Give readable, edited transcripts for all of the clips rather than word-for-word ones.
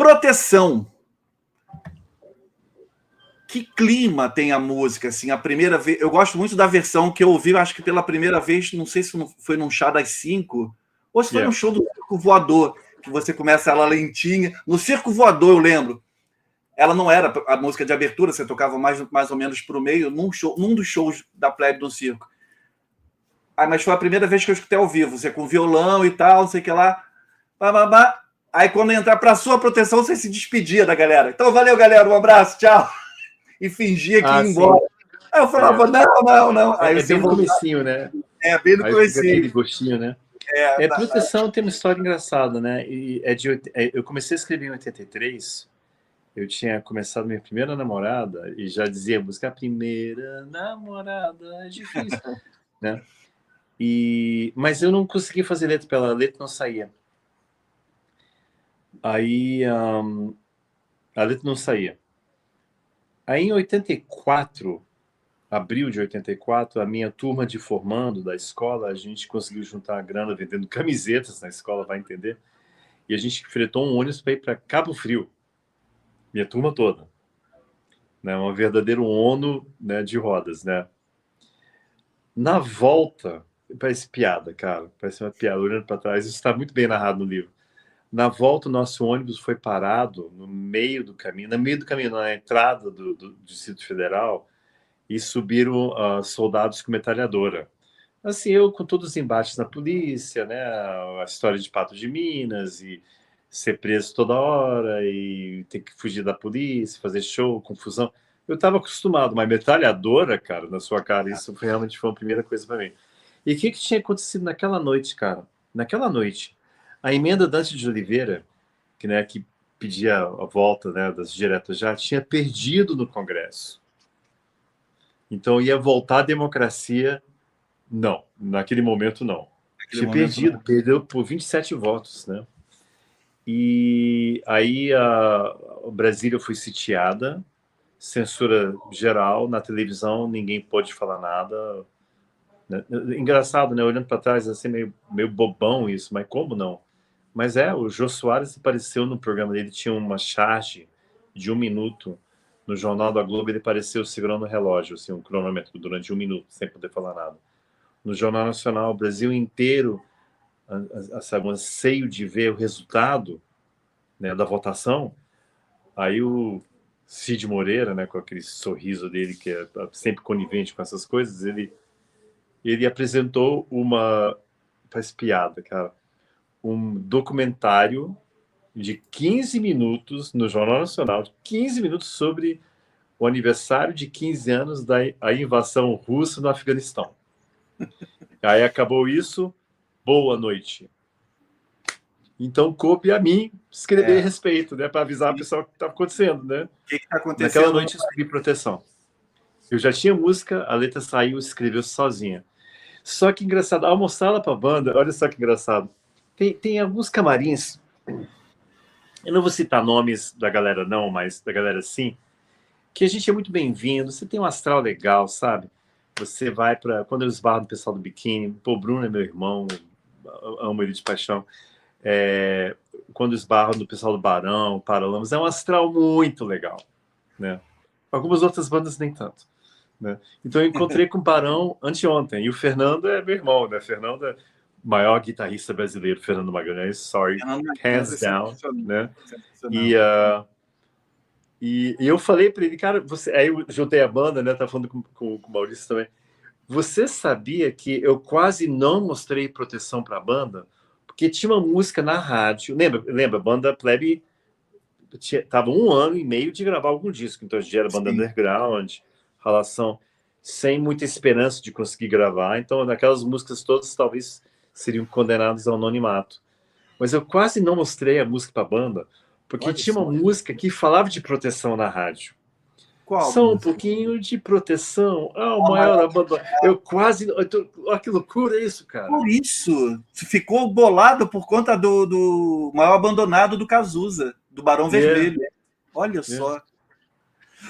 Proteção. Que clima tem a música, assim, a primeira vez... Eu gosto muito da versão que eu ouvi, acho que pela primeira vez, não sei se foi num Chá das 5, ou se foi num show do Circo Voador, que você começa ela lentinha. No Circo Voador, eu lembro, ela não era a música de abertura, você tocava mais ou menos para o meio, num dos shows da Plebe do Circo. Mas foi a primeira vez que eu escutei ao vivo, você com violão e tal, não sei o que lá. Bababá. Aí quando entrar para sua proteção, você se despedia da galera. Então, valeu, galera, um abraço, tchau. E fingia que ia embora. Sim. Aí eu falava, não. Aí é bem no comecinho, né? Bem no comecinho. Fica aquele gostinho, né? Proteção tem uma história engraçada, né? Eu comecei a escrever em 83, eu tinha começado minha primeira namorada e já dizia buscar a primeira namorada, é difícil, né? Mas eu não consegui fazer letra para ela, a letra não saía. Aí a letra não saía. Aí em 84, abril de 84, a minha turma de formando da escola, a gente conseguiu juntar a grana vendendo camisetas na escola, vai entender? E a gente fretou um ônibus para ir para Cabo Frio. Minha turma toda. Né? Um verdadeiro Ono, né, de rodas, né? Na volta, parece piada, cara. Parece uma piada, olhando para trás. Isso está muito bem narrado no livro. Na volta, o nosso ônibus foi parado no meio do caminho, na entrada do Distrito Federal, e subiram soldados com metralhadora. Assim, eu com todos os embates na polícia, né, a história de Pato de Minas, e ser preso toda hora, e ter que fugir da polícia, fazer show, confusão. Eu estava acostumado, mas metralhadora, cara, na sua cara, isso realmente foi a primeira coisa para mim. E o que tinha acontecido naquela noite, cara? Naquela noite, a emenda Dante de Oliveira, que pedia a volta, né, das diretas já, tinha perdido no Congresso. Então ia voltar a democracia. Não, naquele momento não. Tinha perdido, perdeu por 27 votos, né? E aí Brasília foi sitiada, censura geral, na televisão ninguém pôde falar nada. Né? Engraçado, né? Olhando para trás, assim, meio bobão isso, mas como não? Mas o Jô Soares apareceu no programa dele, tinha uma charge de 1 minuto. No Jornal da Globo, ele apareceu segurando o relógio, assim, um cronômetro durante 1 minuto, sem poder falar nada. No Jornal Nacional, o Brasil inteiro, sabe, um anseio de ver o resultado, né, da votação. Aí o Cid Moreira, né, com aquele sorriso dele, que é sempre conivente com essas coisas, ele apresentou faz piada, cara, um documentário de 15 minutos no Jornal Nacional, 15 minutos sobre o aniversário de 15 anos da invasão russa no Afeganistão. Aí acabou isso, boa noite. Então coube a mim escrever a respeito, né, para avisar o pessoal o que estava acontecendo, né? O que está acontecendo? Naquela noite eu escrevi Proteção. Eu já tinha música, a letra saiu, escreveu sozinha. Só que engraçado, ao mostrá-la para a banda, olha só que engraçado. Tem alguns camarins, eu não vou citar nomes da galera não, mas da galera sim, que a gente é muito bem-vindo, você tem um astral legal, sabe? Você vai para... Quando eu esbarro no pessoal do biquíni, pô, o Bruno é meu irmão, amo ele de paixão. Quando esbarro no pessoal do Barão, Paralamas, é um astral muito legal, né? Algumas outras bandas nem tanto, né? Então eu encontrei com o Barão anteontem, e o Fernando é meu irmão, né? Fernando é o maior guitarrista brasileiro, Fernando Magalhães, sorry, hands down, né? E eu falei para ele, cara, aí eu juntei a banda, né? Tá falando com o Maurício também. Você sabia que eu quase não mostrei Proteção para a banda? Porque tinha uma música na rádio. Lembra? A banda Plebe tava 1 ano e meio de gravar algum disco. Então a gente era banda underground, relação sem muita esperança de conseguir gravar. Então aquelas músicas todas talvez seriam condenadas ao anonimato. Mas eu quase não mostrei a música para a banda, porque tinha uma música que falava de proteção na rádio. Qual? Só um pouquinho de proteção. O maior abandono. Eu quase... Olha que loucura isso, cara. Por isso. Ficou bolado por conta do maior abandonado do Cazuza, do Barão Vermelho. Olha só.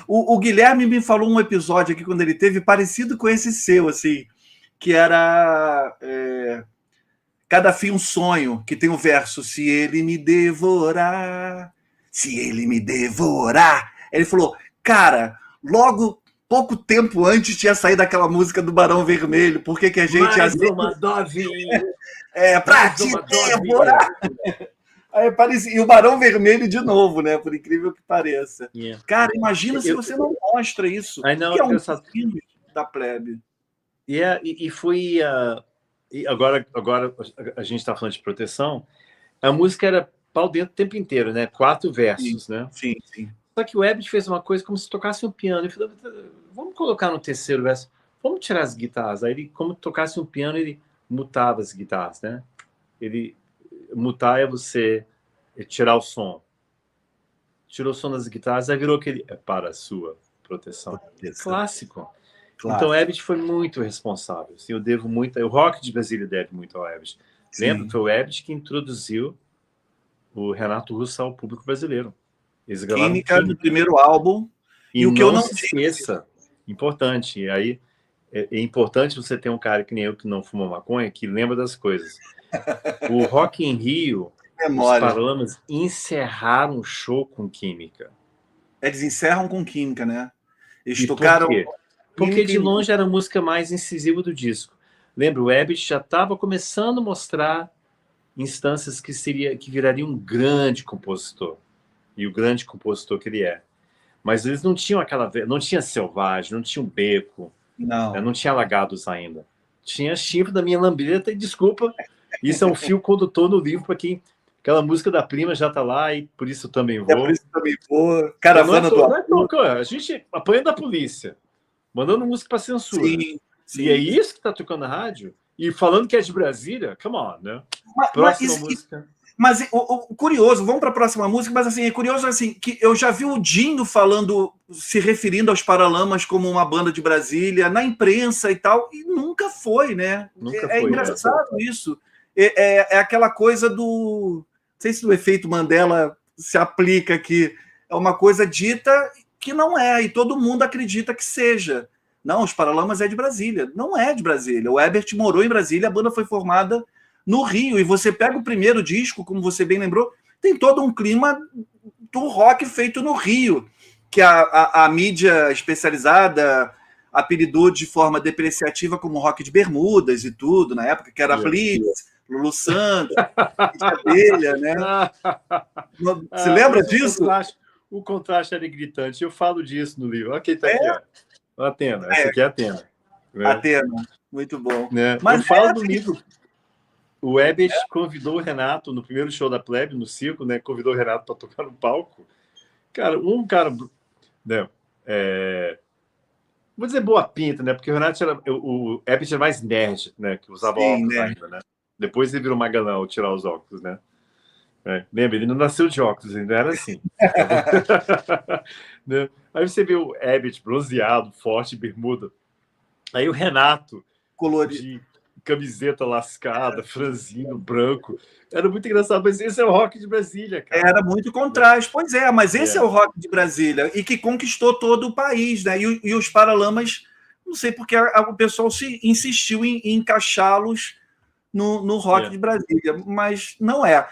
O Guilherme me falou um episódio aqui, quando ele teve, parecido com esse seu, assim, que era... Cada fim um sonho, que tem o verso: se ele me devorar, se ele me devorar. Ele falou, cara, logo pouco tempo antes tinha saído aquela música do Barão Vermelho, por que a gente... Mais uma dose! Pra te devorar! Aí aparece, e o Barão Vermelho de novo, né? Por incrível que pareça. Yeah. Cara, imagina se você não mostra isso. Não, que é um filme da plebe. E foi... e agora a gente está falando de proteção. A música era pau dentro o tempo inteiro, né? 4 versos, sim, né? Sim, sim. Só que o Herbert fez uma coisa como se tocasse um piano. Ele falou, vamos colocar no terceiro verso, vamos tirar as guitarras. Aí ele, como tocasse um piano, ele mutava as guitarras, né? Mutar é você tirar o som. Tirou o som das guitarras, aí virou aquele... É para a sua proteção. Clássico. Então o Herbert foi muito responsável. Assim, eu devo muito... O rock de Brasília deve muito ao Herbert. Lembra que foi o Herbert que introduziu o Renato Russo ao público brasileiro. Eles Química do primeiro álbum. E o que eu não se esqueça, importante, e aí é importante você ter um cara que nem eu, que não fuma maconha, que lembra das coisas. O Rock in Rio, os Paralamas encerraram o show com Química. Eles encerram com Química, né? Eles tocaram... Por quê? Porque de longe era a música mais incisiva do disco. Lembra, o Herbert já estava começando a mostrar instâncias que viraria um grande compositor. E o grande compositor que ele é. Mas eles não tinham não tinha Selvagem, não tinha um Beco, não tinha Lagados ainda. Tinha Chifre da Minha Lambreta, e desculpa, isso é um fio condutor no livro para quem... Aquela música da Prima já tá lá, e Por Isso Também Vou. Por Isso Também Vou. Caravana do Amor. A gente apanha da polícia, mandando música para censura. Sim. E é isso que tá tocando na rádio? E falando que é de Brasília? Come on, né? Próxima música... Mas o curioso, vamos para a próxima música, mas assim, é curioso assim, que eu já vi o Dinho falando, se referindo aos Paralamas como uma banda de Brasília, na imprensa e tal, e nunca foi, né? É engraçado isso. É aquela coisa do... Não sei se o efeito Mandela se aplica aqui. É uma coisa dita que não é, e todo mundo acredita que seja. Não, os Paralamas é de Brasília. Não é de Brasília. O Herbert morou em Brasília, a banda foi formada no Rio, e você pega o primeiro disco, como você bem lembrou, tem todo um clima do rock feito no Rio, que a mídia especializada apelidou de forma depreciativa como rock de bermudas e tudo, na época, que era Blitz, Lulu Santos, Abelha, né? Você lembra disso? O contraste era gritante, eu falo disso no livro. Olha quem tá aqui, ó. Atena, essa aqui é a Atena. Né? Atena, muito bom. Né? Mas eu falo do livro. O Herbert convidou o Renato no primeiro show da Plebe, no circo, né? Convidou o Renato para tocar no palco. Cara, né? Vou dizer boa pinta, né? Porque o Renato o Herbert era mais nerd, né? Que usava óculos ainda, né? Depois ele virou magalhão ao tirar os óculos, né? Lembra? Ele não nasceu de óculos, ainda era assim. Né? Aí você vê o Herbert bronzeado, forte, bermuda. Aí o Renato colorido, camiseta lascada, franzino, branco. Era muito engraçado, mas esse é o rock de Brasília, cara. Era muito contraste. Pois é, mas esse é o rock de Brasília, e que conquistou todo o país, né? E os Paralamas, não sei porque o pessoal insistiu em encaixá-los no rock de Brasília, mas não é.